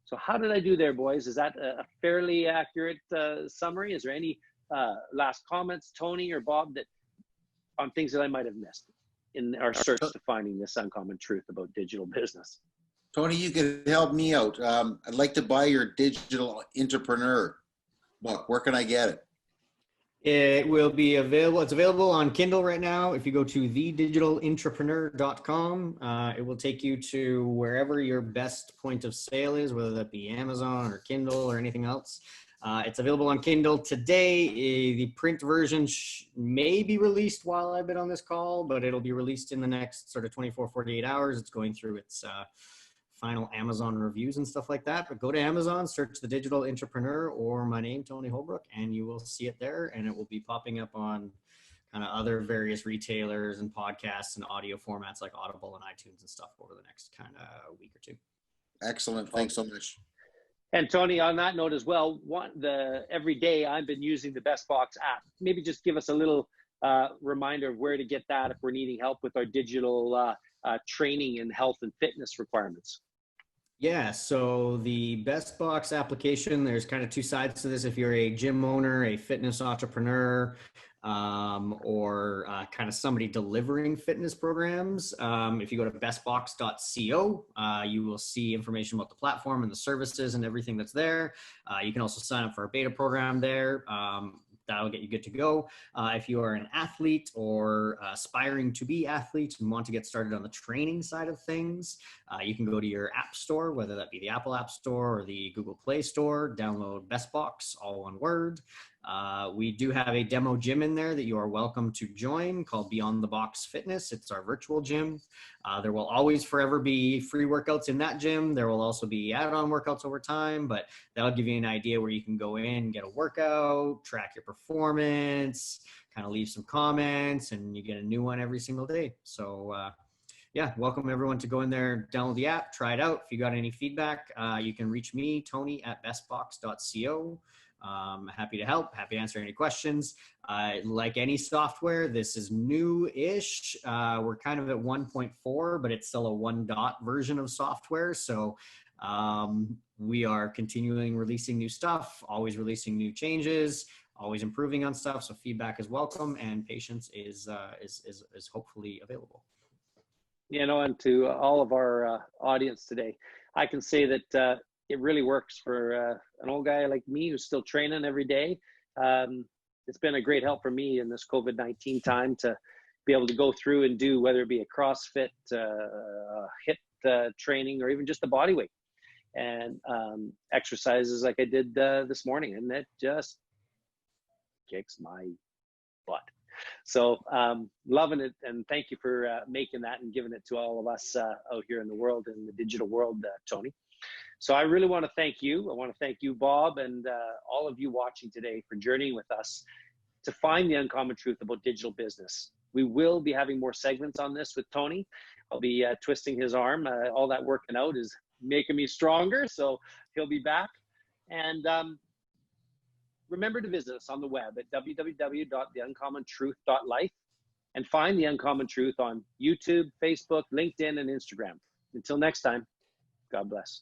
So how did I do there, boys? Is that a fairly accurate summary? Is there any last comments, Tony or Bob, that on things that I might have missed in our search to finding this uncommon truth about digital business? Tony, you can help me out. I'd like to buy your digital entrepreneur book. Where can I get it? It will be available. It's available on Kindle right now. If you go to thedigitalentrepreneur.com, it will take you to wherever your best point of sale is, whether that be Amazon or Kindle or anything else. It's available on Kindle today. The print version may be released while I've been on this call, but it'll be released in the next sort of 24, 48 hours. It's going through its final Amazon reviews and stuff like that. But go to Amazon, search The Digital Entrepreneur or my name, Tony Holbrook, and you will see it there. And it will be popping up on kind of other various retailers and podcasts and audio formats like Audible and iTunes and stuff over the next kind of week or two. Excellent. Thanks so much. And Tony, on that note as well, every day I've been using the BestBox app. Maybe just give us a little reminder of where to get that if we're needing help with our digital training and health and fitness requirements. Yeah, so the BestBox application, there's kind of two sides to this. If you're a gym owner, a fitness entrepreneur, or kind of somebody delivering fitness programs, if you go to bestbox.co, you will see information about the platform and the services and everything that's there. You can also sign up for a beta program there. That'll get you good to go. If you are an athlete or aspiring to be athlete and want to get started on the training side of things, you can go to your app store, whether that be the Apple App Store or the Google Play Store, download BestBox, all one word. We do have a demo gym in there that you are welcome to join called Beyond the Box Fitness. It's our virtual gym. There will always forever be free workouts in that gym. There will also be add-on workouts over time, but that'll give you an idea where you can go in, get a workout, track your performance, kind of leave some comments, and you get a new one every single day. So yeah, welcome everyone to go in there, download the app, try it out. If you got any feedback, you can reach me, Tony, at bestbox.co. Happy to help, happy to answer any questions. Like any software, this is new-ish. We're kind of at 1.4, but it's still a 1.0 version of software. So we are continuing releasing new stuff, always releasing new changes, always improving on stuff. So feedback is welcome, and patience is hopefully available. You know, and to all of our audience today, I can say that it really works for an old guy like me who's still training every day. It's been a great help for me in this COVID-19 time to be able to go through and do, whether it be a CrossFit, HIIT training, or even just a body weight and exercises like I did this morning. And that just kicks my butt. So loving it, and thank you for making that and giving it to all of us out here in the world, in the digital world, Tony. So I really want to thank you. I want to thank you, Bob, and all of you watching today for journeying with us to find the uncommon truth about digital business. We will be having more segments on this with Tony. I'll be twisting his arm. All that working out is making me stronger, so he'll be back. And remember to visit us on the web at www.theuncommontruth.life and find The Uncommon Truth on YouTube, Facebook, LinkedIn, and Instagram. Until next time, God bless.